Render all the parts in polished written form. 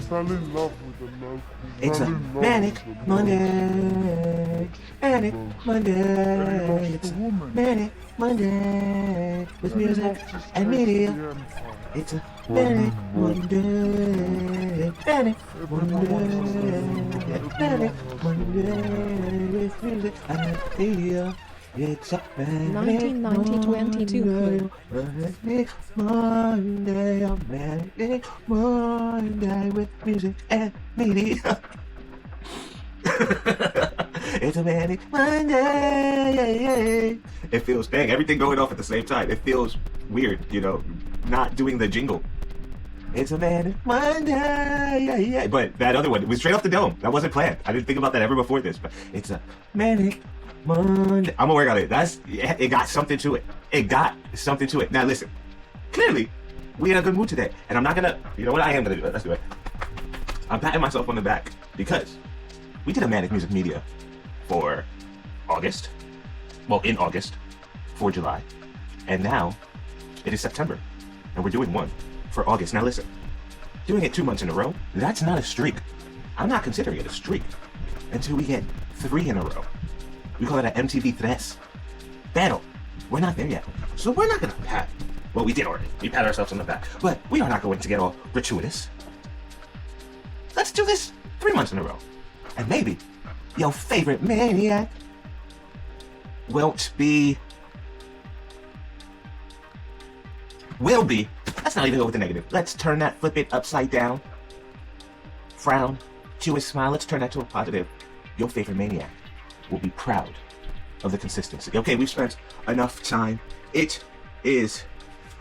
fell in love with the local. It's a Manic Monday. Manic Monday. It's a Manic Monday with music and media. It's a Manic Monday. Manic Monday. Manic Monday with music and media. It's a Manic 1990-22 Manic Monday, a Manic Monday with music and media. It's a Manic Monday. It feels, dang, everything going off at the same time. It feels weird, you know, not doing the jingle. It's a Manic Monday. But that other one, it was straight off the dome. That wasn't planned. I didn't think about that ever before this, but it's a Manic Monday. I'm gonna work on it. It got something to it. It got something to it. Now listen, clearly, we in a good mood today. And I'm not gonna, you know what I am gonna do? Let's do it. I'm patting myself on the back because we did a Manic Music Media for August. Well, in August, for July. And now, it is September. And we're doing one for August. Now listen, doing it 2 months in a row, that's not a streak. I'm not considering it a streak until we get 3 in a row. We call it an MTV Tres. Pero, we're not there yet. So we're not gonna pat. Well, we did already. We pat ourselves on the back. But we are not going to get all gratuitous. Let's do this 3 months in a row. And maybe your favorite maniac will be. Let's not even go with the negative. Let's turn that, flip it upside down. Frown to a smile. Let's turn that to a positive. Your favorite maniac will be proud of the consistency. Okay, we've spent enough time. It is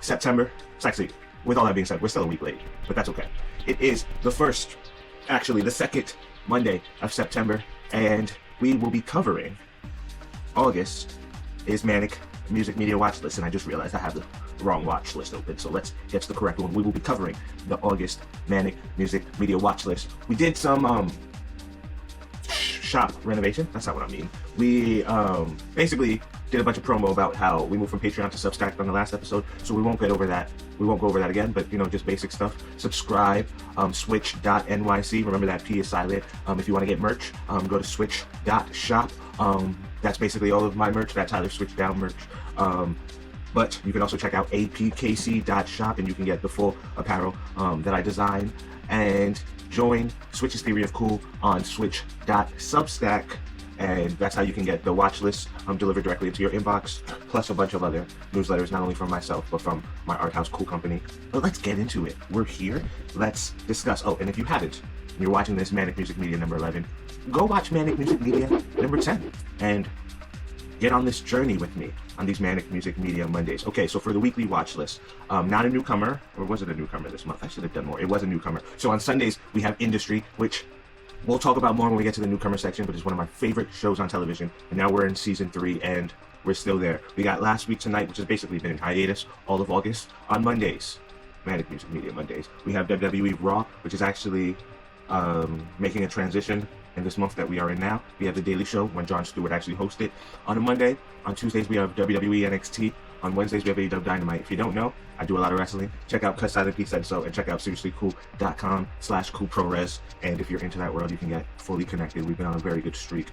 September. It's actually, with all that being said, we're still a week late, but that's okay. It is the second Monday of September, and we will be covering August is Manic Music Media Watchlist, and I just realized I have the wrong watch list open, so let's get to the correct one. We will be covering the August Manic Music Media Watchlist. We did some shop renovation. That's not what I mean. We basically did a bunch of promo about how we moved from Patreon to Substack on the last episode, so we won't get over that. We won't go over that again, but you know, just basic stuff. Subscribe, switch.nyc. Remember that P is silent. If you want to get merch, go to switch.shop. That's basically all of my merch, that Tyler PSwitch Dow merch. But you can also check out apkc.shop and you can get the full apparel that I designed. And join Switch's Theory of Cool on switch.substack. And that's how you can get the watch list delivered directly into your inbox, plus a bunch of other newsletters, not only from myself, but from my art house Cool Company. But let's get into it. We're here. Let's discuss. Oh, and if you haven't, you're watching this Manic Music Media number 11, go watch Manic Music Media number 10 and get on this journey with me on these Manic Music Media Mondays. Okay, so for the weekly watch list, not a newcomer, or was it a newcomer this month? I should have done more. It was a newcomer. So on Sundays, we have Industry, which we'll talk about more when we get to the newcomer section, but it's one of my favorite shows on television. And now we're in season 3, and we're still there. We got Last Week Tonight, which has basically been in hiatus all of August. On Mondays, Manic Music Media Mondays, we have WWE Raw, which is actually making a transition in this month that we are in now. We have The Daily Show, when Jon Stewart actually hosts it on a Monday. On Tuesdays, we have WWE NXT. On Wednesdays, we have AEW Dynamite. If you don't know, I do a lot of wrestling. Check out Tyler PSwitch Dow and check out seriouslycool.com/coolprores. And if you're into that world, you can get fully connected. We've been on a very good streak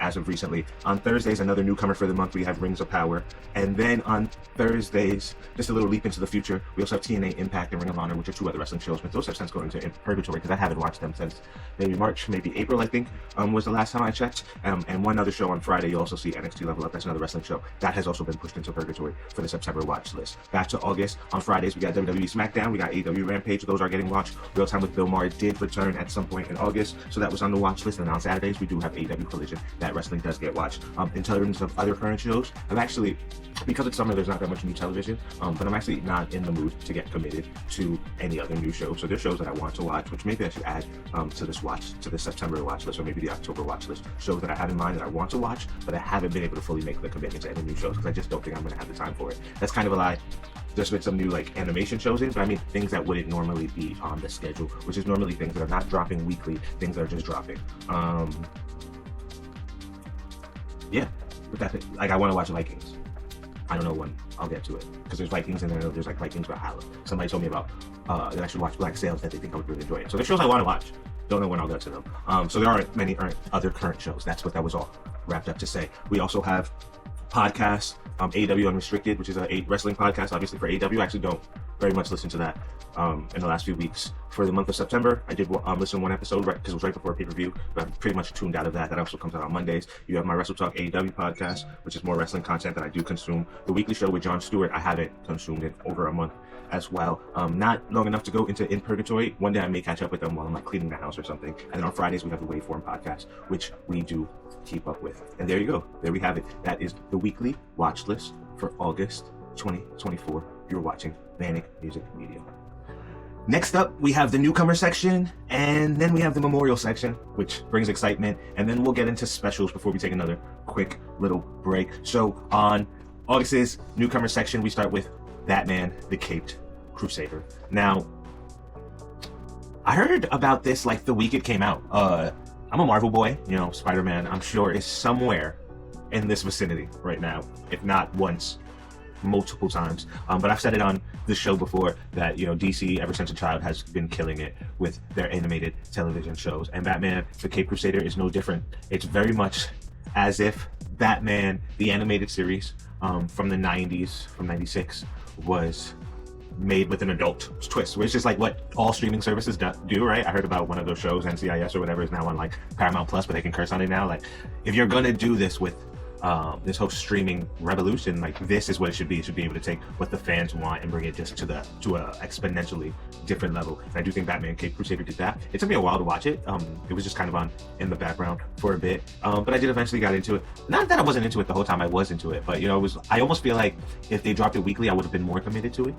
as of recently. On Thursdays, another newcomer for the month, we have Rings of Power. And then on Thursdays, just a little leap into the future, we also have TNA Impact and Ring of Honor, which are 2 other wrestling shows, but those have since gone into Purgatory because I haven't watched them since maybe March, maybe April, I think, was the last time I checked. And one other show on Friday, you'll also see NXT Level Up. That's another wrestling show. That has also been pushed into Purgatory for the September watch list. Back to August. On Fridays, we got WWE SmackDown, we got AEW Rampage. Those are getting watched. Real Time with Bill Maher did return at some point in August, so that was on the watch list. And on Saturdays, we do have AEW Collision. That wrestling does get watched. In terms of other current shows, I'm actually, because it's summer, there's not that much new television, but I'm actually not in the mood to get committed to any other new shows. So there's shows that I want to watch, which maybe I should add to this September watch list, or maybe the October watch list. Shows that I have in mind that I want to watch, but I haven't been able to fully make the commitment to any new shows because I just don't think I'm going to have the time for it. That's kind of a lie. There's been some new like animation shows in, but I mean things that wouldn't normally be on the schedule, which is normally things that are not dropping weekly, things that are just dropping. Yeah, but that's it. Like I want to watch Vikings. I don't know when I'll get to it because there's Vikings in there. There's like Vikings Valhalla. Somebody told me about that I should watch Black Sails, that they think I would really enjoy it. So there's shows I want to watch. Don't know when I'll get to them. So there aren't many other current shows. That's what that was all wrapped up to say. We also have podcasts, AEW Unrestricted, which is a wrestling podcast, obviously for AEW. I actually don't very much listen to that in the last few weeks. For the month of September, I did listen to one episode because it was right before pay-per-view, but I'm pretty much tuned out of that. That also comes out on Mondays. You have my Wrestle Talk AEW podcast, which is more wrestling content that I do consume. The weekly show with Jon Stewart, I haven't consumed in over a month as well. Not long enough to go into In Purgatory. One day I may catch up with them while I'm like cleaning the house or something. And then on Fridays we have the Waveform podcast, which we do keep up with. And there you go. There we have it. That is the weekly watch list for August 2024. You're watching Manic Music Media. Next up, we have the newcomer section, and then we have the memorial section, which brings excitement, and then we'll get into specials before we take another quick little break. So on August's newcomer section, we start with Batman, the Caped Crusader. Now, I heard about this like the week it came out. I'm a Marvel boy, you know, Spider-Man, I'm sure, is somewhere in this vicinity right now, if not once, multiple times. But I've said it on the show before that, you know, DC ever since a child has been killing it with their animated television shows, and Batman the Caped Crusader is no different. It's very much as if Batman the animated series from the 90s, from 96, was made with an adult twist, which is like what all streaming services do, right? I heard about one of those shows, NCIS or whatever, is now on like Paramount Plus, but they can curse on it now. Like, if you're gonna do this with this whole streaming revolution, like, this is what it should be. It should be able to take what the fans want and bring it just to a exponentially different level. And I do think Batman Caped Crusader did that. It took me a while to watch it. It was just kind of on in the background for a bit, but I did eventually got into it. Not that I wasn't into it the whole time, I was into it, but you know, I almost feel like if they dropped it weekly, I would have been more committed to it,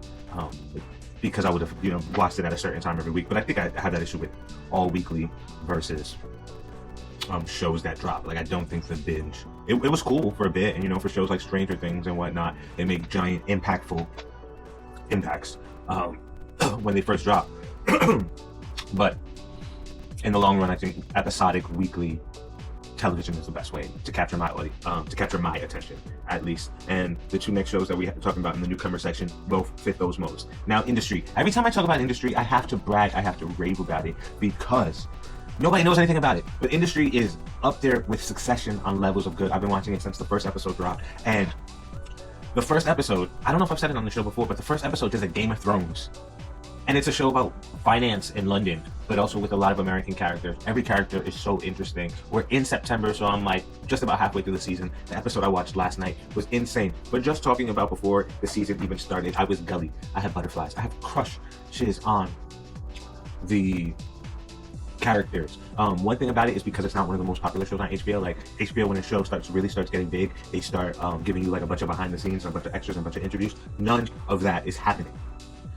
because I would have, you know, watched it at a certain time every week. But I think I had that issue with all weekly versus shows that drop. Like, I don't think the binge, it was cool for a bit, and you know, for shows like Stranger Things and whatnot, they make giant impactful impacts when they first drop. But in the long run, I think episodic weekly television is the best way to capture my attention, at least. And the two next shows that we have to talk about in the newcomer section both fit those modes. Now, industry. Every time I talk about industry, I have to brag, I have to rave about it, because nobody knows anything about it. But industry is up there with Succession on levels of good. I've been watching it since the first episode dropped, and the first episode, I don't know if I've said it on the show before, but the first episode is a Game of Thrones. And it's a show about finance in London, but also with a lot of American characters. Every character is so interesting. We're in September, so I'm like just about halfway through the season. The episode I watched last night was insane. But just talking about before the season even started, I was gully. I had butterflies. I have crushes on the characters. One thing about it is because it's not one of the most popular shows on HBO. Like, HBO, when a show really starts getting big, they start giving you like a bunch of behind the scenes, a bunch of extras, and a bunch of interviews. None of that is happening.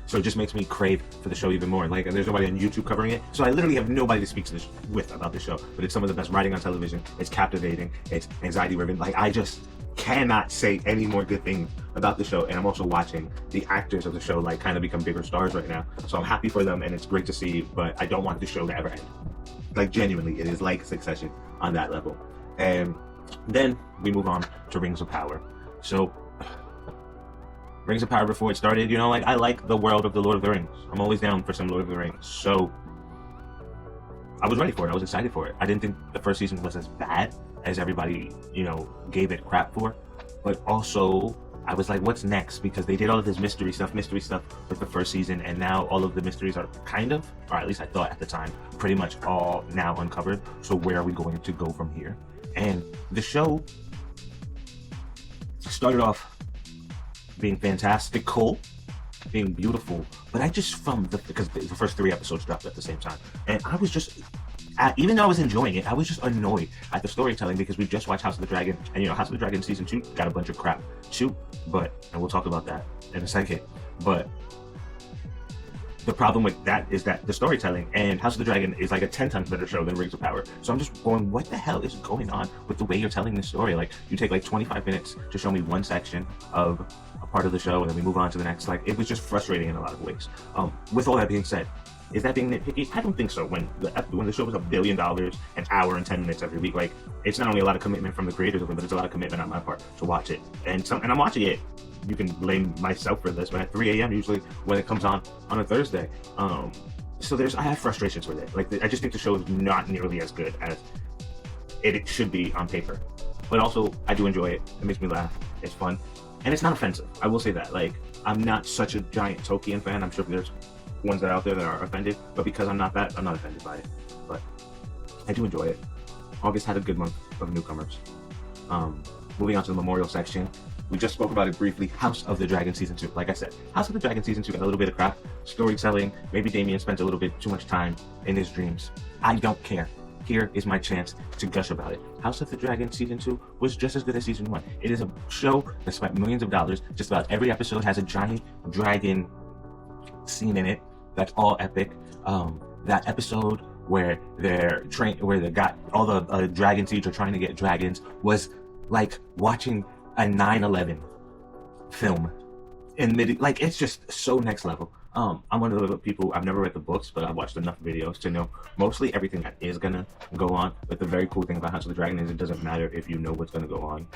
So it just makes me crave for the show even more. Like, there's nobody on YouTube covering it, so I literally have nobody to speak to with about this show. But it's some of the best writing on television. It's captivating. It's anxiety-driven. Like, I just cannot say any more good things about the show. And I'm also watching the actors of the show like kind of become bigger stars right now. So I'm happy for them, and it's great to see. But I don't want the show to ever end. Like, genuinely, it is like Succession on that level. And then we move on to Rings of Power. So Rings of Power, before it started, you know, like, I like the world of the Lord of the Rings. I'm always down for some Lord of the Rings. So I was ready for it. I was excited for it. I didn't think the first season was as bad as everybody, you know, gave it crap for. But also, I was like, what's next? Because they did all of this mystery stuff with the first season, and now all of the mysteries are kind of, or at least I thought at the time, pretty much all now uncovered. So where are we going to go from here? And the show started off being fantastical, being beautiful, but I just, because the first 3 episodes dropped at the same time, and I was just, even though I was enjoying it, I was just annoyed at the storytelling, because we just watched House of the Dragon, and you know, House of the Dragon season 2 got a bunch of crap too, and we'll talk about that in a second. But the problem with that is that the storytelling, and House of the Dragon is like a 10 times better show than Rings of Power. So I'm just going, what the hell is going on with the way you're telling the story? Like, you take like 25 minutes to show me one section of a part of the show, and then we move on to the next. Like, it was just frustrating in a lot of ways. With all that being said, Is that being nitpicky? I don't think so. When the show was $1 billion, an hour and 10 minutes every week, like, it's not only a lot of commitment from the creators of it, but it's a lot of commitment on my part to watch it. And I'm watching it. You can blame myself for this, but at 3 a.m. usually when it comes on a Thursday. So I have frustrations with it. Like, I just think the show is not nearly as good as it should be on paper. But also, I do enjoy it. It makes me laugh. It's fun. And it's not offensive. I will say that. Like, I'm not such a giant Tolkien fan. I'm sure there's ones that are out there that are offended. But because I'm not that, I'm not offended by it. But I do enjoy it. August had a good month of Newcomers. Moving on to the memorial section. We just spoke about it briefly. House of the Dragon Season 2. Like I said, House of the Dragon Season 2 got a little bit of crap. Storytelling. Maybe Damien spent a little bit too much time in his dreams. I don't care. Here is my chance to gush about it. House of the Dragon Season 2 was just as good as Season 1. It is a show that spent millions of dollars. Just about every episode has a giant dragon scene in it. That's all epic. That episode where they got all the dragon seeds are trying to get dragons was like watching a 9/11 film like, it's just so next level. I'm one of the people, I've never read the books, but I've watched enough videos to know mostly everything that is gonna go on. But the very cool thing about House of the Dragon is it doesn't matter if you know what's gonna go on.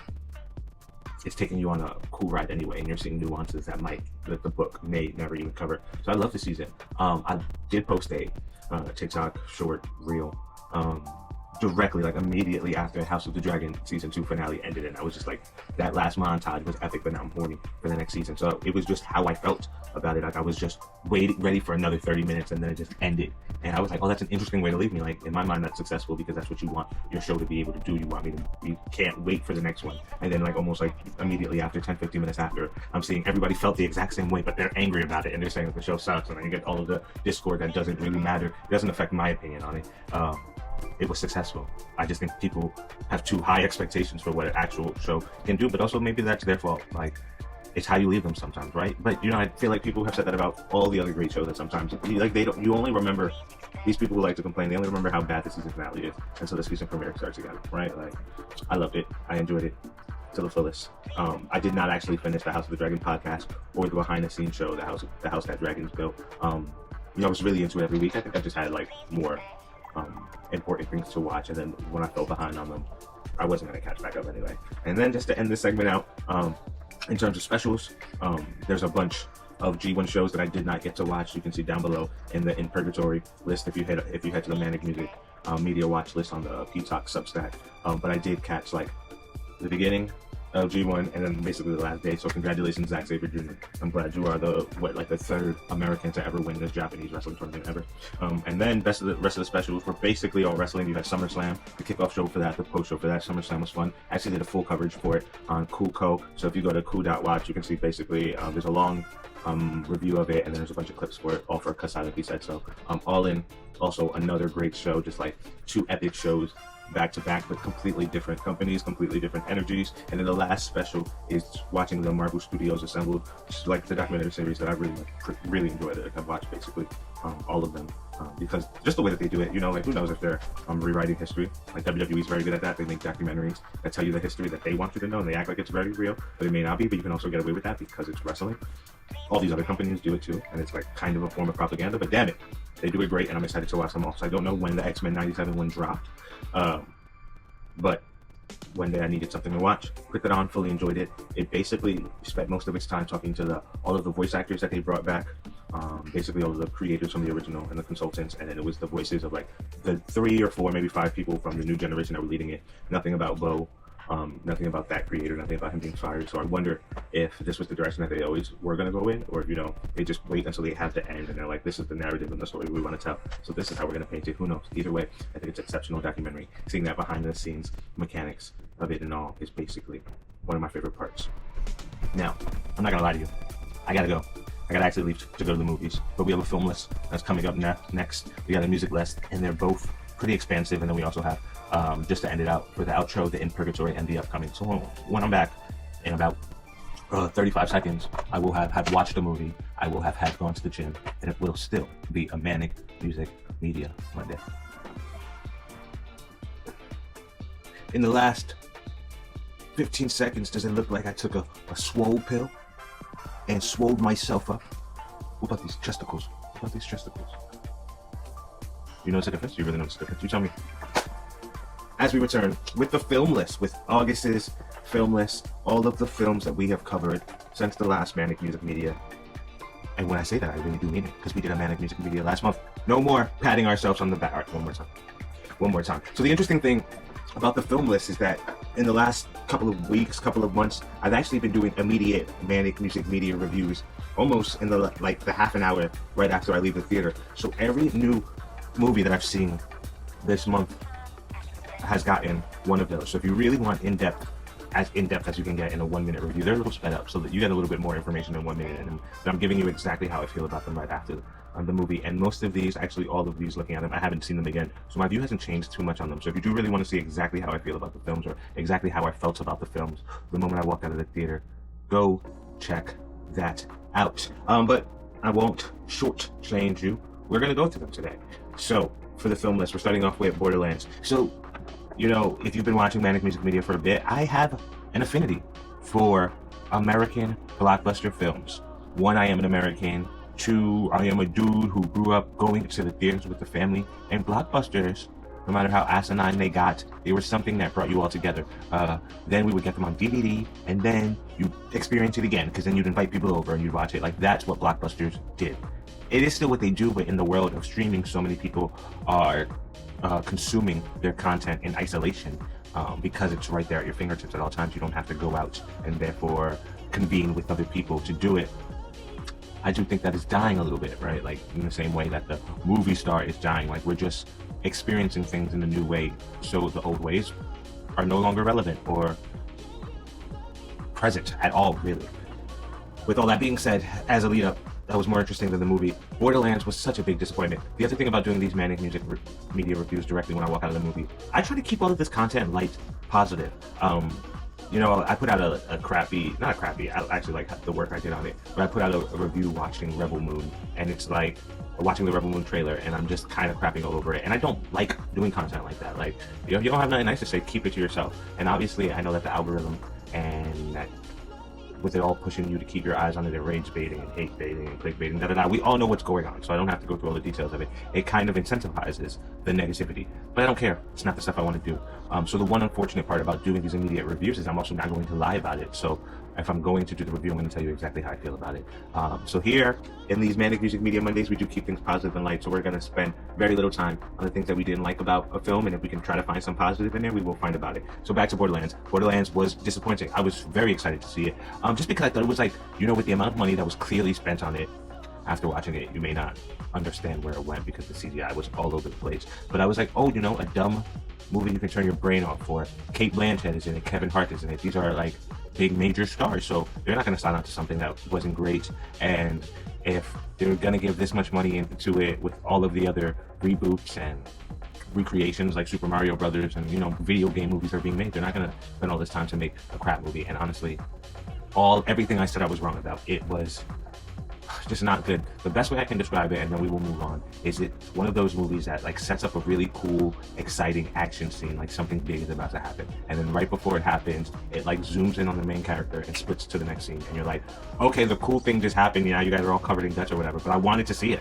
It's taking you on a cool ride anyway, and you're seeing nuances that the book may never even cover. So I love the season. I did post a TikTok short reel directly, like immediately after House of the Dragon Season 2 finale ended, and I was just like, that last montage was epic, but now I'm horny for the next season. So it was just how I felt about it. Like, I was just ready for another 30 minutes, and then it just ended. And I was like, oh, that's an interesting way to leave me. Like, in my mind, that's successful because that's what you want your show to be able to do. You can't wait for the next one. And then, like, almost like immediately after, 10-15 minutes after, I'm seeing everybody felt the exact same way, but they're angry about it, and they're saying that the show sucks, and then you get all of the discord that doesn't really matter. It doesn't affect my opinion on it. It was successful. I just think people have too high expectations for what an actual show can do, but also maybe that's their fault. Like, it's how you leave them sometimes, right? But I feel like people have said that about all the other great shows, that sometimes you only remember these people who like to complain. They only remember how bad the season finale is, and so the season premiere starts again, right? Like, I loved it. I enjoyed it to the fullest. I did not actually finish the House of the Dragon podcast or the behind the scenes show, the house that dragons built. I was really into it every week. I think I just had like more important things to watch, and then when I fell behind on them, I wasn't going to catch back up anyway. And then just to end this segment out, in terms of specials, there's a bunch of G1 shows that I did not get to watch. You can see down below in the Purgatory list if you head to the Manic Music media watch list on the P-Talk Substack. But I did catch like the beginning of G1 and then basically the last day. So congratulations, Zack Sabre Jr. I'm glad you are the third American to ever win this Japanese wrestling tournament ever. And then rest of the specials were basically all wrestling. You had SummerSlam, the kickoff show for that, the post show for that. SummerSlam was fun. I actually did a full coverage for it on Cool.co. So if you go to cool.watch, you can see basically there's a long review of it, and then there's a bunch of clips for it, all for Kasai, he said. So all in, also another great show, just like two epic shows back to back, but completely different companies, completely different energies. And then the last special is watching the Marvel Studios Assembled, which is like the documentary series that I really enjoyed it. I've watched basically all of them because just the way that they do it, like who knows if they're rewriting history. Like WWE is very good at that. They make documentaries that tell you the history that they want you to know, and they act like it's very real, but it may not be. But you can also get away with that because it's wrestling. All these other companies do it too, and it's like kind of a form of propaganda, but damn it, they do it great, and I'm excited to watch them all. So I don't know when the X-Men 97 one dropped, but one day I needed something to watch. Clicked it on, fully enjoyed it. It basically spent most of its time talking to all of the voice actors that they brought back, basically all of the creators from the original and the consultants, and then it was the voices of like the 3 or 4, maybe 5 people from the new generation that were leading it. Nothing about Bo. Nothing about that creator, nothing about him being fired. So I wonder if this was the direction that they always were going to go in, or if, they just wait until they have the end and they're like, this is the narrative and the story we want to tell. So this is how we're going to paint it. Who knows? Either way, I think it's an exceptional documentary. Seeing that behind the scenes mechanics of it and all is basically one of my favorite parts. Now, I'm not going to lie to you. I got to go. I got to actually leave to go to the movies. But we have a film list that's coming up next. We got a music list, and they're both pretty expansive. And then we also have just to end it out for the outro, the In Purgatory and the upcoming. So when I'm back in about 35 seconds, I will have watched a movie, I will have had gone to the gym, and it will still be a Manic Music Media Monday. In the last 15 seconds, does it look like I took a swole pill and swolled myself up? What about these chesticles? You know it's a difference? You really know it's a difference? You tell me. As we return with the film list, with August's film list, all of the films that we have covered since the last Manic Music Media. And when I say that, I really do mean it, because we did a Manic Music Media last month. No more patting ourselves on the back. All right, one more time. One more time. So the interesting thing about the film list is that in the last couple of weeks, couple of months, I've actually been doing immediate Manic Music Media reviews, almost in the half an hour right after I leave the theater. So every new movie that I've seen this month has gotten one of those. So if you really want as in-depth as you can get in a 1-minute review, they're a little sped up so that you get a little bit more information in 1 minute, and I'm giving you exactly how I feel about them right after the movie. And most of these, actually all of these, looking at them, I haven't seen them again, so my view hasn't changed too much on them. So if you do really want to see exactly how I feel about the films, or exactly how I felt about the films the moment I walked out of the theater, go check that out. But I won't shortchange you. We're gonna go through them today. So for the film list, we're starting off with Borderlands. So, you know, if you've been watching Manic Music Media for a bit, I have an affinity for American blockbuster films. One, I am an American. Two, I am a dude who grew up going to the theaters with the family. And blockbusters, no matter how asinine they were something that brought you all together. Then we would get them on DVD, and then you experience it again, because then you'd invite people over and you'd watch it. Like, that's what blockbusters did. It is still what they do, but in the world of streaming, so many people are consuming their content in isolation, because it's right there at your fingertips at all times. You don't have to go out and therefore convene with other people to do it. I do think that is dying a little bit, right? Like, in the same way that the movie star is dying. Like, we're just experiencing things in a new way, so the old ways are no longer relevant or present at all, really. With all that being said, as a lead up, that was more interesting than the movie. Borderlands was such a big disappointment. The other thing about doing these Manic Music Media reviews directly when I walk out of the movie, I try to keep all of this content light, positive. You know, I put out not a crappy, I actually like the work I did on it, but I put out a review watching Rebel Moon, and it's like watching the Rebel Moon trailer, and I'm just kind of crapping all over it. And I don't like doing content like that. Like, you know, if you don't have nothing nice to say, keep it to yourself. And obviously, I know that the algorithm and that, with it all pushing you to keep your eyes on it, and rage baiting and hate baiting and clickbaiting, we all know what's going on, so I don't have to go through all the details of it. It kind of incentivizes the negativity, but I don't care. It's not the stuff I want to do. So the one unfortunate part about doing these immediate reviews is I'm also not going to lie about it. So if I'm going to do the review, I'm going to tell you exactly how I feel about it. So here in these Manic Music Media Mondays, we do keep things positive and light. So we're going to spend very little time on the things that we didn't like about a film, and if we can try to find some positive in there, we will find about it. So back to Borderlands. Borderlands was disappointing. I was very excited to see it, just because I thought it was like, you know, with the amount of money that was clearly spent on it. After watching it, you may not understand where it went because the CGI was all over the place. But I was like, oh, you know, a dumb movie you can turn your brain off for. Kate Blanchett is in it, Kevin Hart is in it. These are like big major stars, so they're not going to sign on to something that wasn't great. And if they're going to give this much money into it with all of the other reboots and recreations like Super Mario Brothers and, you know, video game movies are being made, they're not going to spend all this time to make a crap movie. And honestly, everything I said I was wrong about, it was just not good. The best way I can describe it, and then we will move on, is it's one of those movies that like sets up a really cool, exciting action scene, like something big is about to happen, and then right before it happens, it like zooms in on the main character and splits to the next scene, and you're like, okay, the cool thing just happened, you know, you guys are all covered in Dutch or whatever, but I wanted to see it.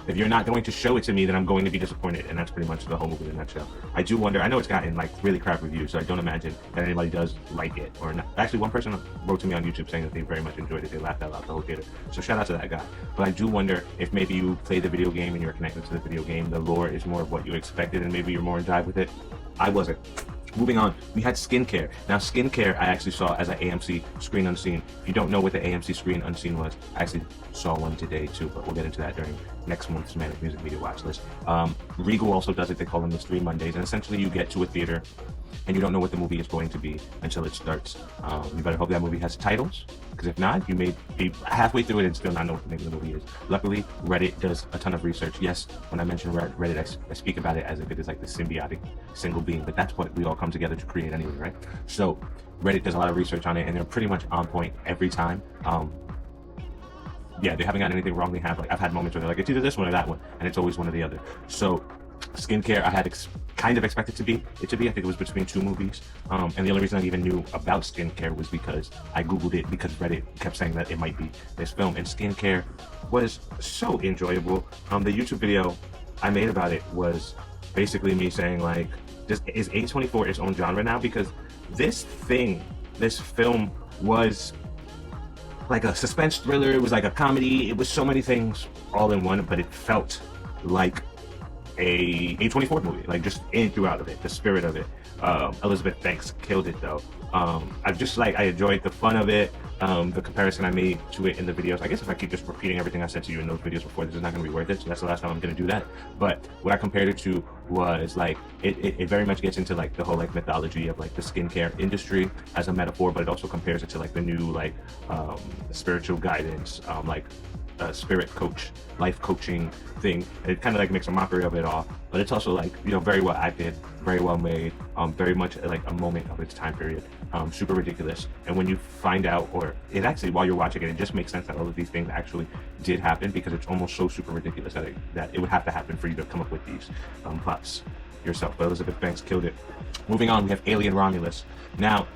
If you're not going to show it to me, then I'm going to be disappointed, and that's pretty much the whole movie in a nutshell. I do wonder, I know it's gotten like really crap reviews, so I don't imagine that anybody does like it or not. Actually, one person wrote to me on YouTube saying that they very much enjoyed it. They laughed out loud the whole theater. So shout out to that guy. But I do wonder if maybe you play the video game and you're connected to the video game, the lore is more of what you expected, and maybe you're more in jive with it. I wasn't. Moving on, we had Skincare. Now, Skincare I actually saw as an AMC Screen Unseen. If you don't know what the AMC Screen Unseen was, I actually saw one today too, but we'll get into that during next month's Manic Music Media watch list. Regal also does it. They call them Mystery Mondays, and essentially you get to a theater and you don't know what the movie is going to be until it starts. You better hope that movie has titles, because if not, you may be halfway through it and still not know what the name of the movie is. Luckily, Reddit does a ton of research. Yes, when I mention Reddit, I speak about it as if it is like the symbiotic single being, but that's what we all come together to create anyway, right? So Reddit does a lot of research on it, and they're pretty much on point every time. Yeah, they haven't gotten anything wrong. They have, like, I've had moments where they're like, it's either this one or that one, and it's always one or the other. So Skincare, I had kind of expected it to be. I think it was between two movies. And the only reason I even knew about Skincare was because I Googled it, because Reddit kept saying that it might be this film. And Skincare was so enjoyable. The YouTube video I made about it was basically me saying like, is A24 its own genre now? Because this film was like a suspense thriller, it was like a comedy, it was so many things all in one, but it felt like a A24 movie, like just in throughout of it, the spirit of it. Elizabeth Banks killed it though. I enjoyed the fun of it, the comparison I made to it in the videos. I guess if I keep just repeating everything I said to you in those videos before, this is not going to be worth it, so that's the last time I'm going to do that. But what I compared it to was like, it very much gets into like the whole like mythology of like the skincare industry as a metaphor, but it also compares it to like the new like spiritual guidance, spirit coach, life coaching thing. And it kind of like makes a mockery of it all, but it's also like, you know, very well acted, very well made, very much like a moment of its time period, super ridiculous. And when you find out, or it actually, while you're watching it, it just makes sense that all of these things actually did happen, because it's almost so super ridiculous that it would have to happen for you to come up with these plots yourself. But Elizabeth Banks killed it. Moving on, we have Alien Romulus. Now,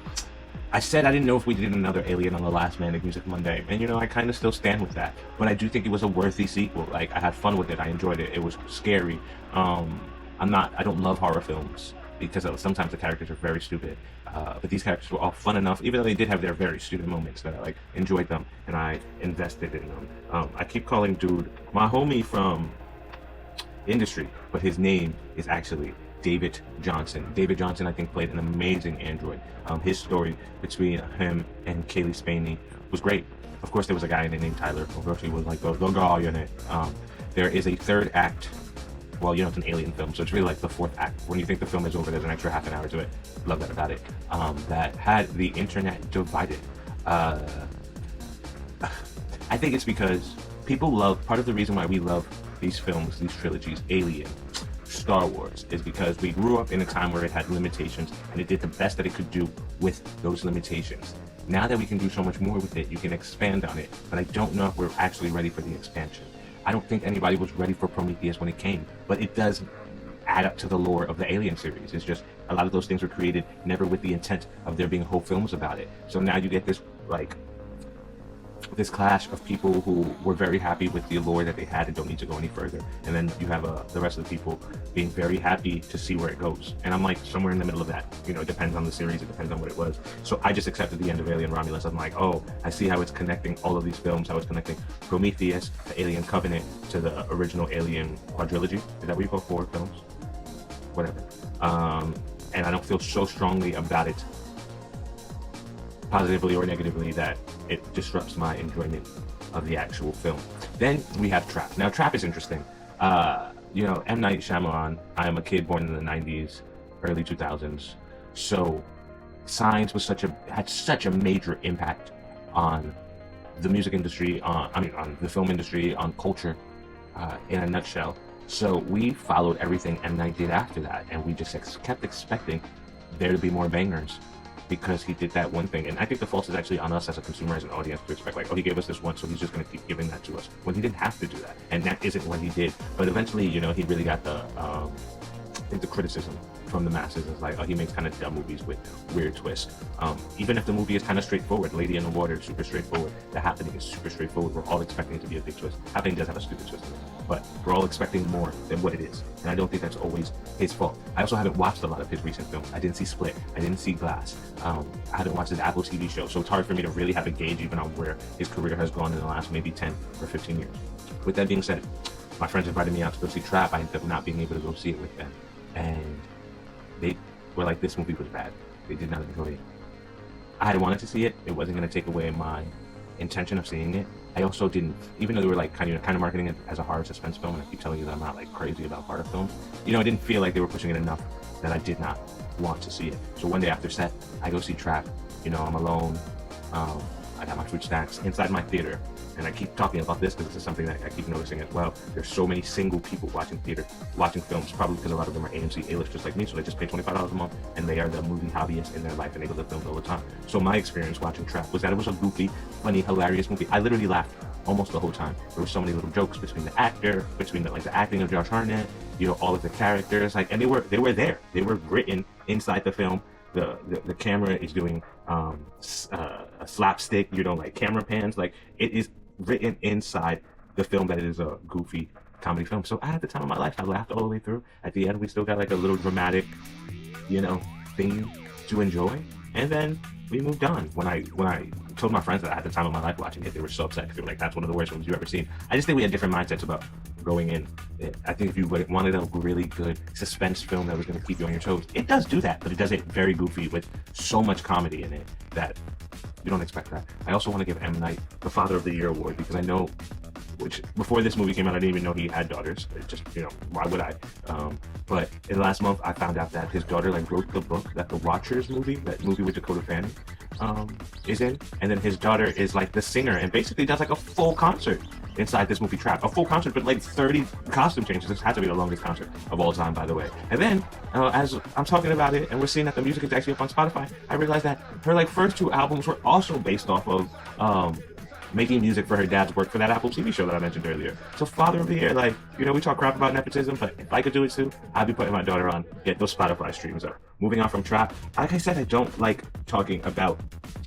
I said I didn't know if we did another Alien on the last Manic Music Monday, and you know, I kind of still stand with that, but I do think it was a worthy sequel. Like, I had fun with it, I enjoyed it, it was scary. I don't love horror films, because sometimes the characters are very stupid, but these characters were all fun enough, even though they did have their very stupid moments, that I like enjoyed them, and I invested in them. I keep calling dude my homie from industry, but his name is actually David Johnson. David Johnson, I think, played an amazing android. His story between him and Kaylee Spaney was great. Of course, there was a guy named Tyler, who was like the guy in it. There is a third act. Well, you know, it's an alien film, so it's really like the fourth act. When you think the film is over, there's an extra half an hour to it. Love that about it. That had the internet divided. I think it's because people love, part of the reason why we love these films, these trilogies, Alien, Star Wars, is because we grew up in a time where it had limitations, and it did the best that it could do with those limitations. Now that we can do so much more with it, you can expand on it, but I don't know if we're actually ready for the expansion. I don't think anybody was ready for Prometheus when it came, but it does add up to the lore of the Alien series. It's just a lot of those things were created never with the intent of there being whole films about it. So now you get this like this clash of people who were very happy with the lore that they had and don't need to go any further, and then you have the rest of the people being very happy to see where it goes, and I'm like somewhere in the middle of that. You know, it depends on the series, it depends on what it was. So I just accepted the end of Alien Romulus. I'm like, oh, I see how it's connecting all of these films, how it's connecting Prometheus, the Alien Covenant, to the original Alien quadrilogy. Is that what you call 4 films? Whatever. And I don't feel so strongly about it, positively or negatively, that it disrupts my enjoyment of the actual film. Then we have Trap. Now, Trap is interesting. You know, M. Night Shyamalan, I am a kid born in the 90s, early 2000s, so Signs was had such a major impact on the music industry, on the film industry, on culture, in a nutshell. So we followed everything M. Night did after that, and we just kept expecting there to be more bangers, because he did that one thing. And I think the fault is actually on us as a consumer, as an audience, to expect like, oh, he gave us this one, so he's just going to keep giving that to us, when he didn't have to do that, and that isn't what he did. But eventually, you know, he really got the I think the criticism from the masses is like, oh, he makes kind of dumb movies with weird twists. Even if the movie is kind of straightforward, Lady in the Water is super straightforward, The Happening is super straightforward, we're all expecting it to be a big twist. Happening does have a stupid twist in it, but we're all expecting more than what it is, and I don't think that's always his fault. I also haven't watched a lot of his recent films. I didn't see Split, I didn't see Glass, I haven't watched his Apple TV show, so it's hard for me to really have a gauge even on where his career has gone in the last maybe 10 or 15 years. With that being said, my friends invited me out to go see Trap. I ended up not being able to go see it with them, and they were like, this movie was bad. They did not enjoy it. I had wanted to see it. It wasn't going to take away my intention of seeing it. I also didn't, even though they were like kind of marketing it as a horror suspense film, and I keep telling you that I'm not like crazy about horror films, you know, I didn't feel like they were pushing it enough that I did not want to see it. So one day after set, I go see Trap. You know, I'm alone. I got my fruit snacks inside my theater, and I keep talking about this because this is something that I keep noticing as well. There's so many single people watching films, probably because a lot of them are AMC A-list just like me, so they just pay $25 a month, and they are the movie hobbyists in their life, and they go to films all the time. So my experience watching Trap was that it was a goofy, funny, hilarious movie. I literally laughed almost the whole time. There were so many little jokes between the actor, between the acting of Josh Hartnett, you know, all of the characters, like, and they were there. They were written inside the film. The camera is doing a slapstick, you know, like camera pans, like it is written inside the film that it is a goofy comedy film. So I had the time of my life. I laughed all the way through. At the end, we still got like a little dramatic, thing to enjoy. And then we moved on. When I told my friends that I had the time of my life watching it, they were so upset because they were like, that's one of the worst films you've ever seen. I just think we had different mindsets about going in. I think if you wanted a really good suspense film that was going to keep you on your toes, it does do that, but it does it very goofy with so much comedy in it that you don't expect that. I also want to give M. Night the Father of the Year award because I know, which before this movie came out, I didn't even know he had daughters. It just, why would I? But in the last month, I found out that his daughter wrote the book that the Watchers movie, that movie with Dakota Fanning, is in, and then his daughter is like the singer and basically does like a full concert inside this movie Trap. A full concert with like 30 costume changes. This had to be the longest concert of all time, by the way. And then as I'm talking about it and we're seeing that the music is actually up on Spotify, I realized that her first 2 albums were also based off of making music for her dad's work for that Apple TV show that I mentioned earlier. So Father of the Year, we talk crap about nepotism, but if I could do it too, I'd be putting my daughter on, get those Spotify streams up. Moving on from Trap, like I said, I don't like talking about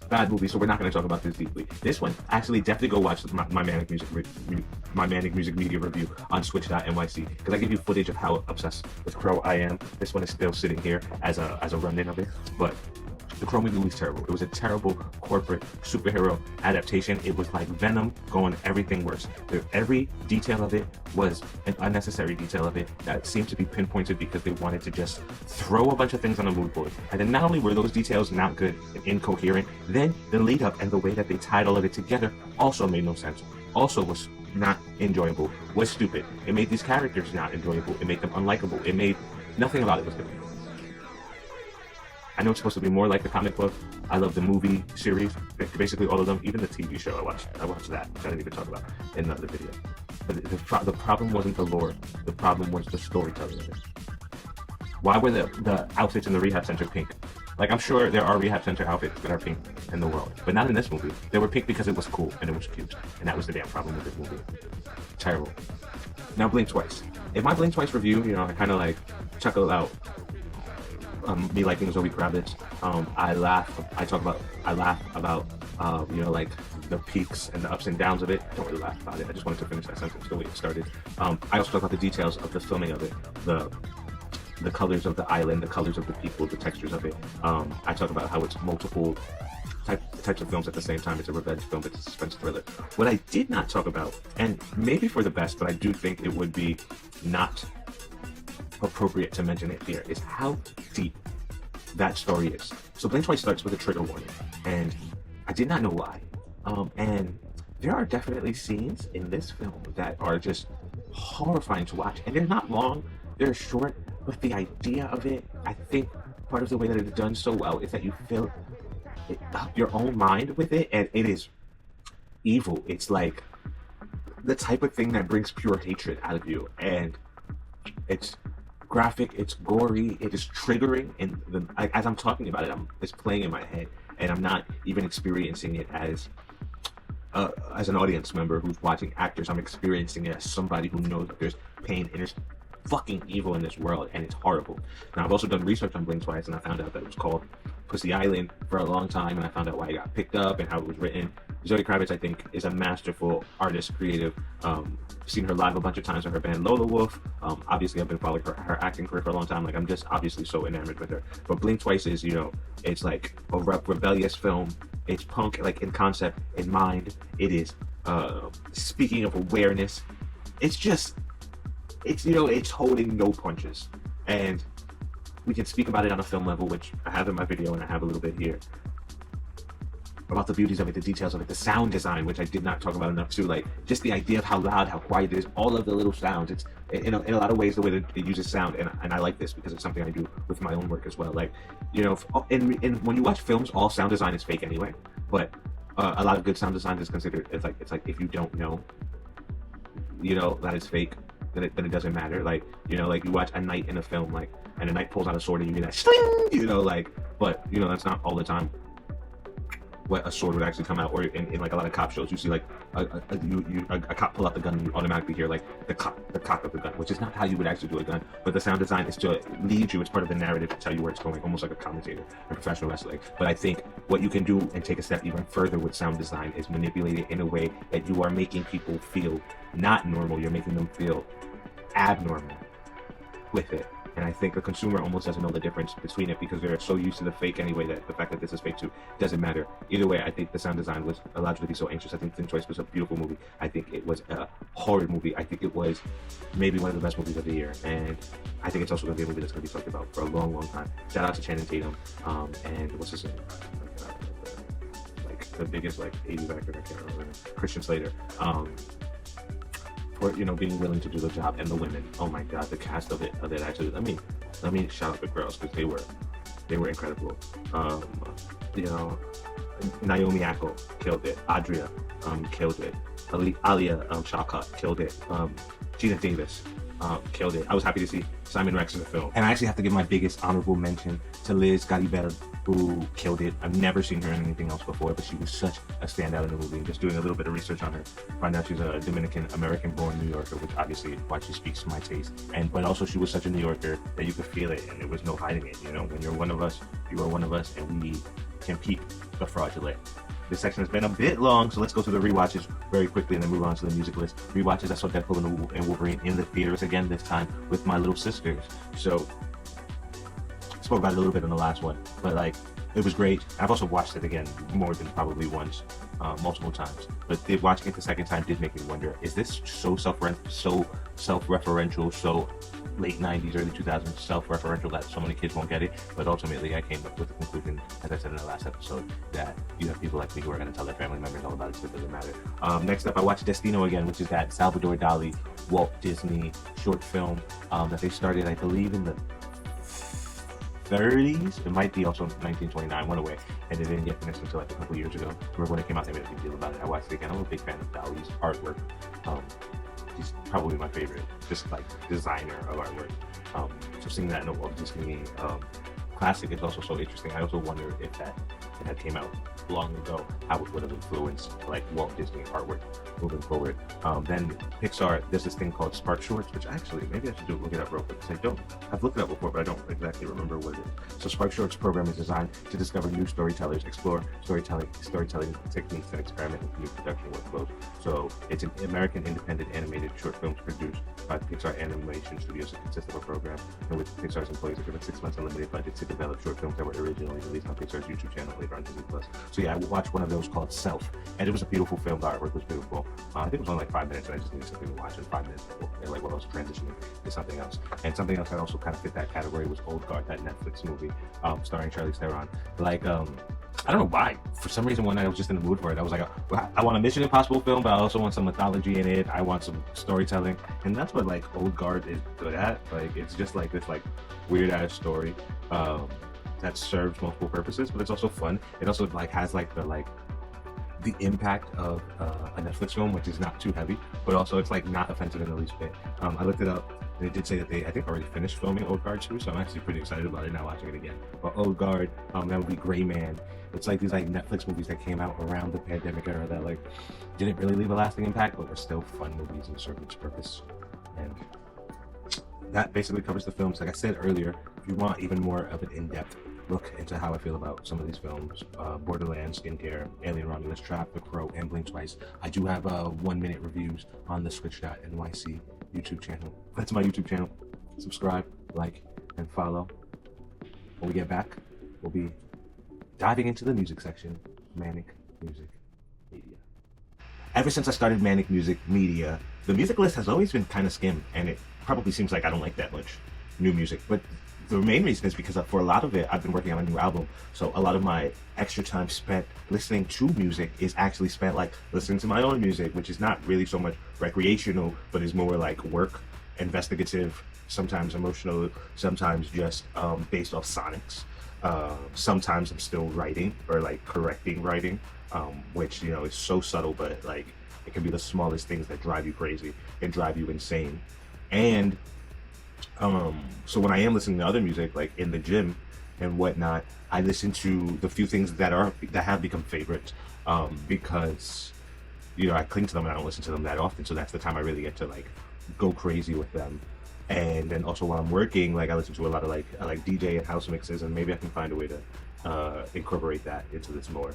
bad movies, so we're not going to talk about this deeply. This one, actually, definitely go watch my Manic Music Media review on switch.nyc, because I give you footage of how obsessed with Crow I am. This one is still sitting here as a run-in of it, but the Crow movie was terrible. It was a terrible corporate superhero adaptation. It was like Venom going everything worse. Every detail of it was an unnecessary detail of it that seemed to be pinpointed because they wanted to just throw a bunch of things on a mood board. And then not only were those details not good and incoherent, then the lead up and the way that they tied all of it together also made no sense. Also was not enjoyable, was stupid. It made these characters not enjoyable. It made them unlikable. It made nothing about it was good. I know it's supposed to be more like the comic book. I love the movie series, basically all of them, even the TV show I watched that, which I didn't even talk about in the other video. But the problem wasn't the lore, the problem was the storytelling of it. Why were the outfits in the rehab center pink? I'm sure there are rehab center outfits that are pink in the world, but not in this movie. They were pink because it was cool and it was cute, and that was the damn problem with this movie. Terrible. Now Blink Twice. In my Blink Twice review, I kind of chuckle out me liking Zoe Kravitz. I laugh about the peaks and the ups and downs of it. I don't really laugh about it. I just wanted to finish that sentence the way it started. I also talk about the details of the filming of it, the colors of the island, the colors of the people, the textures of it. I talk about how it's multiple types of films at the same time. It's a revenge film, it's a suspense thriller. What I did not talk about, and maybe for the best, but I do think it would be not appropriate to mention it here, is how deep that story is. So Blink Twice starts with a trigger warning, and I did not know why. And there are definitely scenes in this film that are just horrifying to watch, and they're not long, they're short, but the idea of it, I think part of the way that it's done so well is that you fill your own mind with it, and it is evil. It's like the type of thing that brings pure hatred out of you, and it's graphic, it's gory, it is triggering, and as I'm talking about it, it's playing in my head, and I'm not even experiencing it as an audience member who's watching actors. I'm experiencing it as somebody who knows that there's pain and there's fucking evil in this world, and it's horrible. Now, I've also done research on Blink Twice, and I found out that it was called Pussy Island for a long time, and I found out why it got picked up and how it was written. Zoe Kravitz, I think, is a masterful artist, creative. Seen her live a bunch of times with her band Lola Wolf. Obviously, I've been following her acting career for a long time. I'm just obviously so enamored with her. But Blink Twice is, it's like a rebellious film. It's punk, in concept, in mind. It is speaking of awareness. It's holding no punches. And we can speak about it on a film level, which I have in my video and I have a little bit here, about the beauties of it, the details of it, the sound design, which I did not talk about enough too, just the idea of how loud, how quiet it is, all of the little sounds. It's in a lot of ways the way that it uses sound, and I like this because it's something I do with my own work as well. And when you watch films, all sound design is fake anyway, but a lot of good sound design is considered, it's like if you don't know, that it's fake, then it doesn't matter. You watch a knight in a film, and a knight pulls out a sword and you hear that sling, but that's not all the time what a sword would actually come out. Or in a lot of cop shows, you see a cop pull out the gun and you automatically hear the cock of the gun, which is not how you would actually do a gun. But the sound design is to lead you. It's part of the narrative to tell you where it's going, almost like a commentator or professional wrestler. But I think what you can do and take a step even further with sound design is manipulate it in a way that you are making people feel not normal. You're making them feel abnormal with it. And I think the consumer almost doesn't know the difference between it because they're so used to the fake anyway that the fact that this is fake too doesn't matter. Either way, I think the sound design was allowed you to be so anxious. I think Thin Choice was a beautiful movie. I think it was a horror movie. I think it was maybe one of the best movies of the year. And I think it's also going to be a movie that's going to be talked about for a long, long time. Shout out to Channing Tatum and what's his name? Like the biggest like 80s actor, I can't remember, Christian Slater. For being willing to do the job, and the women. Oh my God, the cast of it actually. Let me shout out the girls because they were incredible. Naomi Ackel killed it. Adria killed it. Alia Shawkat killed it. Gina Davis killed it. I was happy to see Simon Rex in the film, and I actually have to give my biggest honorable mention to Liz Garibello, who killed it. I've never seen her in anything else before, but she was such a standout in the movie. Just doing a little bit of research on her, find out she's a Dominican American-born New Yorker, which obviously why she speaks to my taste. But also she was such a New Yorker that you could feel it, and there was no hiding it. When you're one of us, you are one of us, and we can peep the fraudulent. This section has been a bit long, so let's go through the rewatches very quickly and then move on to the music list. Rewatches, I saw Deadpool and Wolverine in the theaters again, this time with my little sisters. So, I spoke about it a little bit in the last one, but it was great. I've also watched it again more than probably once, multiple times. But watching it the second time did make me wonder, is this so self-referential, so late 90s, early 2000s self-referential that so many kids won't get it? But ultimately, I came up with the conclusion, as I said in the last episode, that you have people like me who are going to tell their family members all about it, so it doesn't matter. Next up, I watched Destino again, which is that Salvador Dali Walt Disney short film that they started, I believe, in the 30s. It might be also 1929, went away, and it didn't get finished until a couple years ago. Remember when it came out, they made a big deal about it. I watched it again. I'm a big fan of Dali's artwork. He's probably my favorite, just designer of artwork. So seeing that in a Walt Disney classic is also so interesting. I also wonder if that had came out long ago, how it would have influenced Walt Disney artwork moving forward. Then Pixar, there's this thing called Spark Shorts, which actually maybe I should look it up real quick because I've looked it up before, but I don't exactly remember what it is. So Spark Shorts program is designed to discover new storytellers, explore storytelling techniques, and experiment with new production workflows. So it's an American independent animated short films produced by Pixar Animation Studios. It consists of a program in which Pixar's employees are given 6 months unlimited budget to develop short films that were originally released on Pixar's YouTube channel, later on Disney Plus. So yeah, I watched one of those called Self, and it was a beautiful film. The artwork was beautiful. I think it was only 5 minutes, and I just needed something to watch in 5 minutes before, while I was transitioning to something else. And something else that also kind of fit that category was Old Guard, that Netflix movie starring Charlize Theron. I don't know why. For some reason, one night I was just in the mood for it. I was like, I want a Mission Impossible film, but I also want some mythology in it. I want some storytelling, and that's what Old Guard is good at. It's just this weird ass story that serves multiple purposes, but it's also fun. It also has the impact of a Netflix film, which is not too heavy, but also it's not offensive in the least bit. I looked it up, and it did say that they, I think, already finished filming Old Guard too, so I'm actually pretty excited about it now watching it again. But Old Guard, that would be Gray Man. It's these Netflix movies that came out around the pandemic era that didn't really leave a lasting impact, but were still fun movies and served its purpose. And that basically covers the films. Like I said earlier, if you want even more of an in-depth look into how I feel about some of these films, Borderlands, Skincare, Alien Romulus, Trap, The Crow, and Blink Twice, I do have 1-minute reviews on the Switch.nyc YouTube channel. That's my YouTube channel. Subscribe, like, and follow. When we get back, we'll be diving into the music section, Manic Music Media. Ever since I started Manic Music Media, the music list has always been kind of skim, and it probably seems like I don't like that much new music, but the main reason is because for a lot of it, I've been working on a new album. So a lot of my extra time spent listening to music is actually spent listening to my own music, which is not really so much recreational, but is more work, investigative, sometimes emotional, sometimes just based off sonics. Sometimes I'm still writing or correcting writing, which, is so subtle, but it can be the smallest things that drive you crazy and drive you insane. And so when I am listening to other music, in the gym and whatnot, I listen to the few things that have become favorites, because I cling to them and I don't listen to them that often. So that's the time I really get to go crazy with them. And then also while I'm working, I listen to a lot of I like DJ and house mixes, and maybe I can find a way to incorporate that into this more.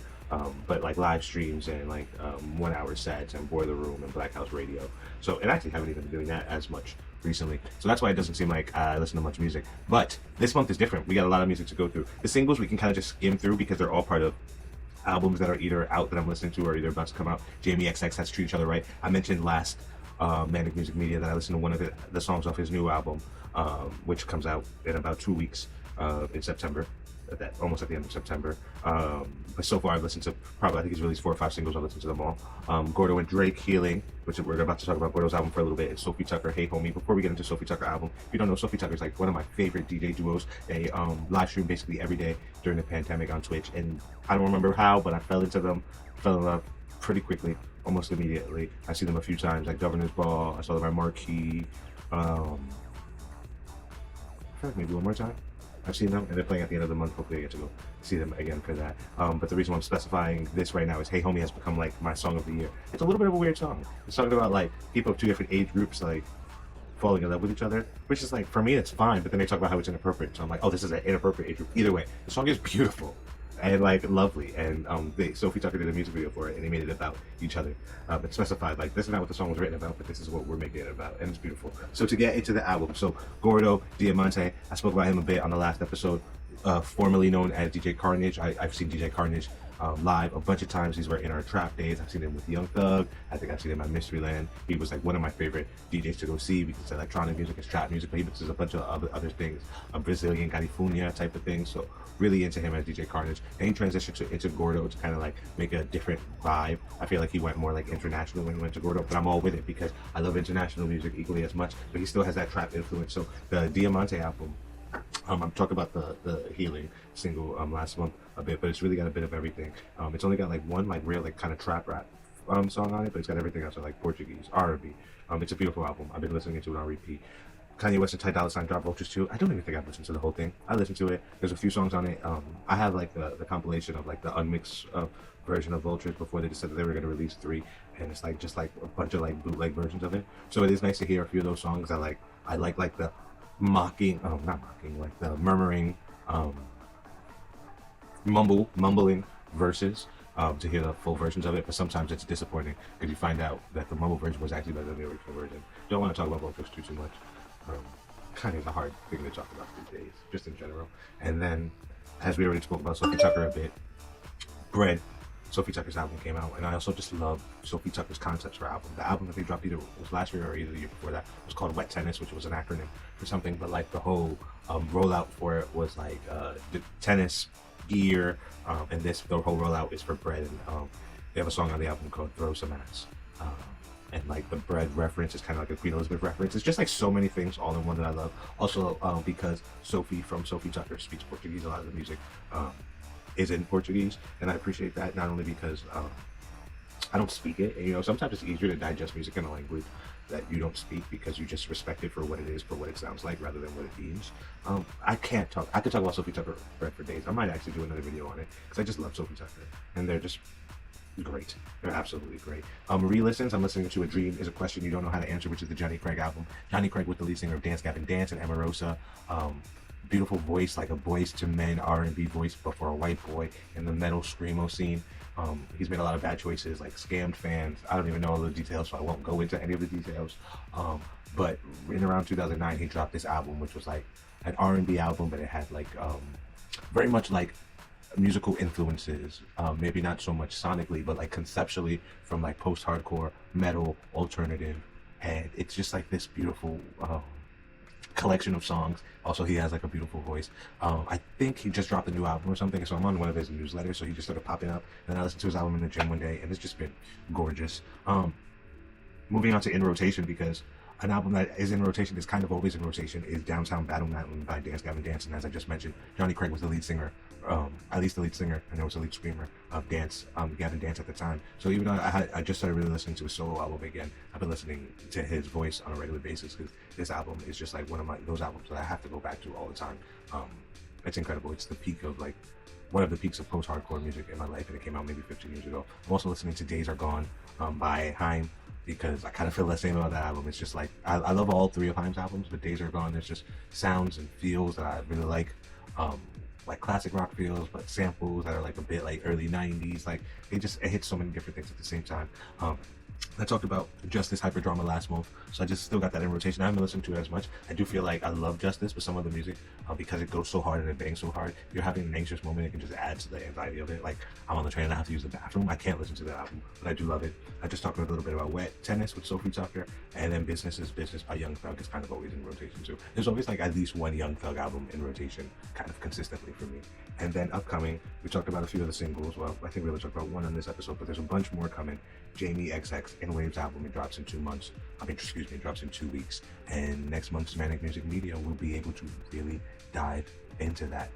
But live streams and 1 hour sets and Boiler Room and Black House Radio. So, and I actually haven't even been doing that as much recently. So that's why it doesn't seem like I listen to much music. But this month is different. We got a lot of music to go through. The singles we can kind of just skim through because they're all part of albums that are either out that I'm listening to or either about to come out. Jamie XX has Treat Each Other Right. I mentioned last Manic Music Media that I listened to one of the songs off his new album, which comes out in about 2 weeks in September. Almost at the end of September. But so far I've listened to probably, I think he's released 4 or 5 singles. I've listened to them all. Gordo and Drake, Healing, which we're about to talk about Gordo's album for a little bit, and Sofi Tukker, Hey Homie. Before we get into Sofi Tukker album, if you don't know, Sofi Tukker is like one of my favorite DJ duos. They live stream basically every day during the pandemic on Twitch, and I don't remember how, but I fell into them, fell in love pretty quickly, almost immediately. I see them a few times, like Governor's Ball. I saw them at Marquee. I feel like maybe one more time. I've seen them, and they're playing at the end of the month. Hopefully I get to go see them again for that. But the reason why I'm specifying this right now is Hey Homie has become like my song of the year. It's a little bit of a weird song. It's talking about like people of 2 different age groups like falling in love with each other, which is like, for me it's fine, but then they talk about how it's inappropriate. So I'm like, oh, this is an inappropriate age group. Either way, the song is beautiful and like lovely, and Sofi Tukker did a music video for it, and they made it about each other. It specified like, this is not what the song was written about, but this is what we're making it about, and it's beautiful. So to get into the album, so Gordo Diamante, I spoke about him a bit on the last episode, formerly known as DJ Carnage. I've seen DJ Carnage live a bunch of times. These were in our trap days. I've seen him with Young Thug. I think I've seen him at Mysteryland. He was like one of my favorite DJs to go see because it's electronic music, it's trap music, but he mixes a bunch of other things, a Brazilian California type of thing. So really into him as DJ Carnage. And he transitioned into Gordo to kind of like make a different vibe. I feel like he went more like international when he went to Gordo, but I'm all with it because I love international music equally as much, but he still has that trap influence. So the Diamante album, I'm talking about the Healing single last month a bit, but it's really got a bit of everything. It's only got like one like real like kind of trap rap song on it, but it's got everything else, so like Portuguese, R&B. It's a beautiful album. I've been listening to it on repeat. Kanye West and Ty Dolla $ign dropped Vultures 2. I don't even think I've listened to the whole thing. I listened to it. There's a few songs on it. I have like the compilation of like the unmixed version of Vultures before they decided they were going to release 3, and it's like just like a bunch of like bootleg versions of it. So it is nice to hear a few of those songs. I like the like the murmuring, mumbling verses, to hear the full versions of it, but sometimes it's disappointing because you find out that the mumble version was actually better than the original version. Don't want to talk about Vultures too much. Kind of a hard thing to talk about these days, just in general. And then, as we already spoke about Sofi Tukker a bit, Bread, Sofi Tukker's album came out, and I also just love Sofi Tukker's concepts for album. The album that they dropped either was last year or either the year before that was called Wet Tennis, which was an acronym for something, but like the whole rollout for it was like the tennis gear, and the whole rollout is for Bread, and they have a song on the album called Throw Some Ass. And like the Bread reference is kind of like a Queen Elizabeth reference. It's just like so many things all in one that I love. Also, because Sofi from Sofi Tukker speaks Portuguese, a lot of the music is in Portuguese, and I appreciate that, not only because I don't speak it, and you know, sometimes it's easier to digest music in a language that you don't speak because you just respect it for what it is, for what it sounds like, rather than what it means. I could talk about Sofi Tukker Bread for days. I might actually do another video on it because I just love Sofi Tukker, and they're just great. They're absolutely great. Re-listens, I'm listening to A Dream Is a Question You Don't Know How to Answer, which is the Johnny Craig album. Johnny Craig with the lead singer of Dance Gavin Dance and Emarosa. Beautiful voice, like a Boys to Men R&B voice, but for a white boy in the metal screamo scene. He's made a lot of bad choices, like Scammed Fans. I don't even know all the details, so I won't go into any of the details. But in around 2009, he dropped this album, which was like an R&B album, but it had like very much like musical influences, maybe not so much sonically, but like conceptually from like post-hardcore, metal, alternative, and it's just like this beautiful collection of songs. Also, he has like a beautiful voice. I think he just dropped a new album or something, so I'm on one of his newsletters, so he just started popping up, and I listened to his album in the gym one day, and it's just been gorgeous. Moving on to In Rotation, because an album that is in rotation, is kind of always in rotation, is Downtown Battle Mountain by Dance Gavin Dance, and as I just mentioned, Johnny Craig was the lead singer, at least the lead singer, and there was the lead screamer of Dance, Gavin Dance at the time. So even though I just started really listening to his solo album again, I've been listening to his voice on a regular basis, because this album is just like one of those albums that I have to go back to all the time. It's incredible. It's the peak of like, one of the peaks of post-hardcore music in my life, and it came out maybe 15 years ago. I'm also listening to Days Are Gone by Haim, because I kind of feel the same about that album. It's just like, I love all 3 of Haim's albums, but Days Are Gone, there's just sounds and feels that I really like classic rock feels, but samples that are like a bit like early 90s, like it hits so many different things at the same time. I talked about Justice Hyperdrama last month, so I just still got that in rotation. I haven't listened to it as much. I do feel like I love Justice, but some of the music, because it goes so hard and it bangs so hard, if you're having an anxious moment, it can just add to the anxiety of it. Like, I'm on the train and I have to use the bathroom. I can't listen to the album, but I do love it. I just talked a little bit about Wet Tennis with Sofi Tukker, and then Business is Business by Young Thug is kind of always in rotation too. There's always like at least one Young Thug album in rotation, kind of consistently for me. And then upcoming, we talked about a few of the singles. Well, I think we only talked about one on this episode, but there's a bunch more coming. Jamie XX In Waves album, it drops in 2 months. It drops in 2 weeks. And next month's Manic Music Media will be able to really dive into that.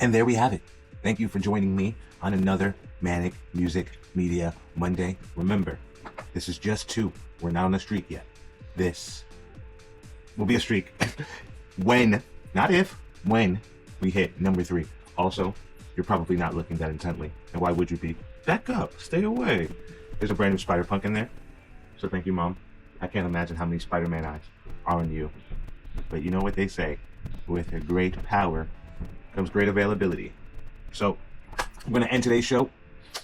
And there we have it. Thank you for joining me on another Manic Music Media Monday. Remember, this is just 2. We're not on a streak yet. This will be a streak when, not if, when we hit number 3. Also, you're probably not looking that intently. And why would you be? Back up, stay away. There's a brand new Spider-Punk in there. So thank you, Mom. I can't imagine how many Spider-Man eyes are on you. But you know what they say, with a great power comes great availability. So I'm gonna end today's show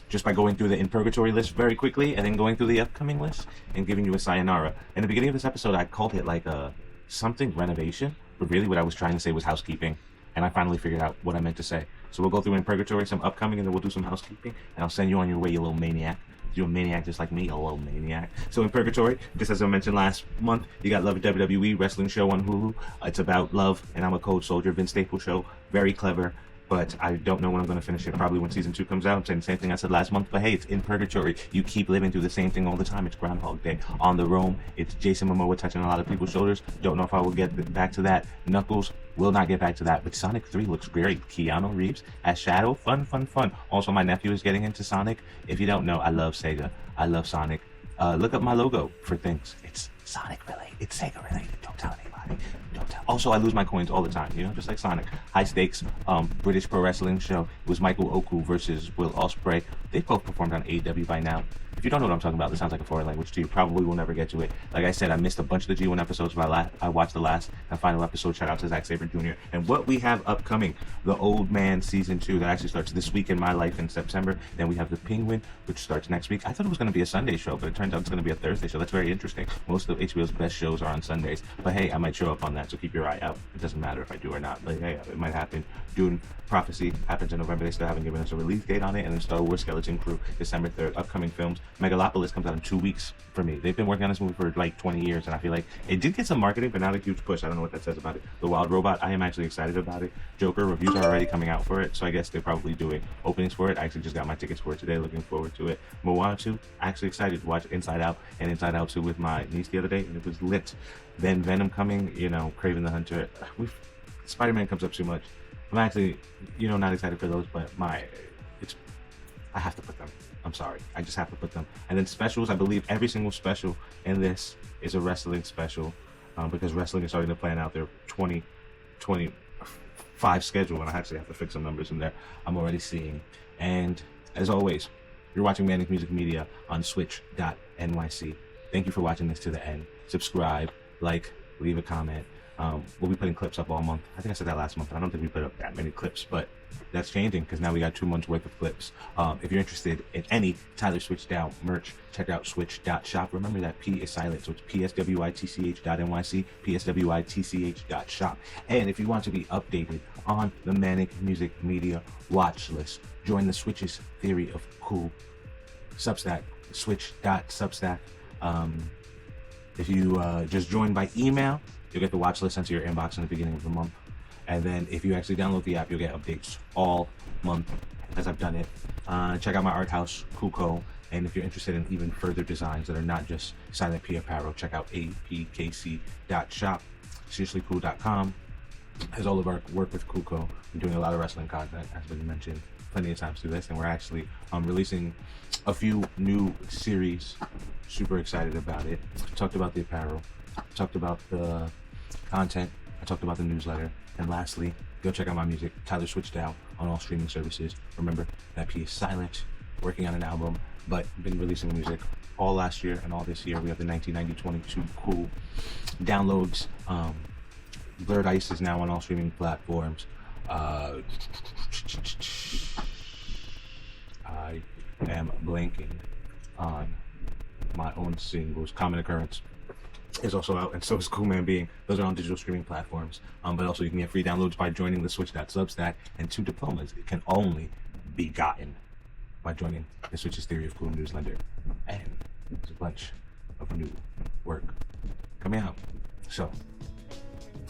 just by going through the In Purgatory list very quickly and then going through the upcoming list and giving you a sayonara. In the beginning of this episode, I called it like a something renovation, but really what I was trying to say was housekeeping. And I finally figured out what I meant to say. So we'll go through In Purgatory, some upcoming, and then we'll do some housekeeping. And I'll send you on your way, you little maniac. You're a maniac just like me, a little maniac. So In Purgatory, just as I mentioned last month, you got Love WWE Wrestling Show on Hulu. It's about love, and I'm a cold soldier. Vince Staples show, very clever. But I don't know when I'm going to finish it. Probably when season 2 comes out. I'm saying the same thing I said last month. But hey, it's In Purgatory. You keep living through the same thing all the time. It's Groundhog Day. On the Roam, it's Jason Momoa touching a lot of people's shoulders. Don't know if I will get back to that. Knuckles will not get back to that. But Sonic 3 looks great. Keanu Reeves as Shadow. Fun, fun, fun. Also, my nephew is getting into Sonic. If you don't know, I love Sega. I love Sonic. Look up my logo for things. It's Sonic related. It's Sega related. Don't tell anybody. Don't tell. Also, I lose my coins all the time, you know, just like Sonic. High stakes, British pro wrestling show. It was Michael Oku versus Will Ospreay. They both performed on AEW by now. If you don't know what I'm talking about, this sounds like a foreign language to you. Probably will never get to it. Like I said, I missed a bunch of the G1 episodes, but I watched the last and final episode. Shout out to Zack Sabre Jr. And what we have upcoming, The Old Man Season 2, that actually starts this week in my life in September. Then we have The Penguin, which starts next week. I thought it was going to be a Sunday show, but it turns out it's going to be a Thursday show. That's very interesting. Most of HBO's best shows are on Sundays. But hey, I might show up on that, so keep your eye out. It doesn't matter if I do or not. But hey, it might happen. Dune Prophecy happens in November. They still haven't given us a release date on it. And then Star Wars Skeleton Crew, December 3rd. Upcoming films. Megalopolis comes out in 2 weeks for me. They've been working on this movie for like 20 years, and I feel like it did get some marketing, but not a huge push. I don't know what that says about it. The Wild Robot, I am actually excited about it. Joker, reviews are already coming out for it, so I guess they're probably doing openings for it. I actually just got my tickets for it today. Looking forward to it. Moana 2, actually excited to watch Inside Out and Inside Out 2 with my niece the other day, and it was lit. Then Venom coming, you know, Kraven the Hunter. Spider-Man comes up too much. I'm actually, you know, not excited for those, but I have to put them. I'm sorry. I just have to put them. And then specials, I believe every single special in this is a wrestling special, because wrestling is starting to plan out their 2025 schedule, and I actually have to fix some numbers in there I'm already seeing. And as always, you're watching Manic Music Media on switch.nyc. Thank you for watching this to the end. Subscribe, like, leave a comment. We'll be putting clips up all month. I think I said that last month, but I don't think we put up that many clips, but that's changing because now we got 2 months worth of clips. If you're interested in any Tyler PSwitch Dow merch, check out switch.shop. Remember that P is silent, so it's pswitch.nyc, pswitch.shop. And if you want to be updated on the Manic Music Media watch list, join the Switch's Theory of Cool Substack, switch.substack. If you just join by email, you'll get the watch list sent to your inbox in the beginning of the month. And then if you actually download the app, you'll get updates all month as I've done it. Check out my art house, Kuko. And if you're interested in even further designs that are not just Silent P apparel, check out apkc.shop, seriouslycool.com. Has all of our work with Kuko. We're doing a lot of wrestling content, as been mentioned plenty of times through this, and we're actually releasing a few new series. Super excited about it. Talked about the apparel, talked about the content, I talked about the newsletter, and lastly, go check out my music, Tyler PSwitch Dow, on all streaming services. Remember that P is silent, working on an album, but been releasing music all last year and all this year. We have the 1990-22 cool downloads. Blurred Ice is now on all streaming platforms. I am blanking on my own singles. Common Occurrence is also out, and so is Cool Man Being. Those are on digital streaming platforms. But also you can get free downloads by joining the Switch.Substack, and 2 diplomas it can only be gotten by joining the Switch's Theory of Cool newsletter. And there's a bunch of new work coming out. So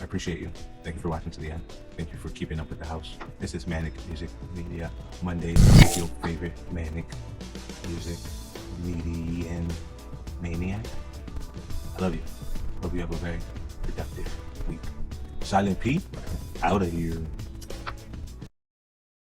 I appreciate you. Thank you for watching to the end. Thank you for keeping up with the house. This is Manic Music Media Mondays with your favorite Manic Music Median Maniac. I love you. Hope you have a very productive week. Silent P, out of here.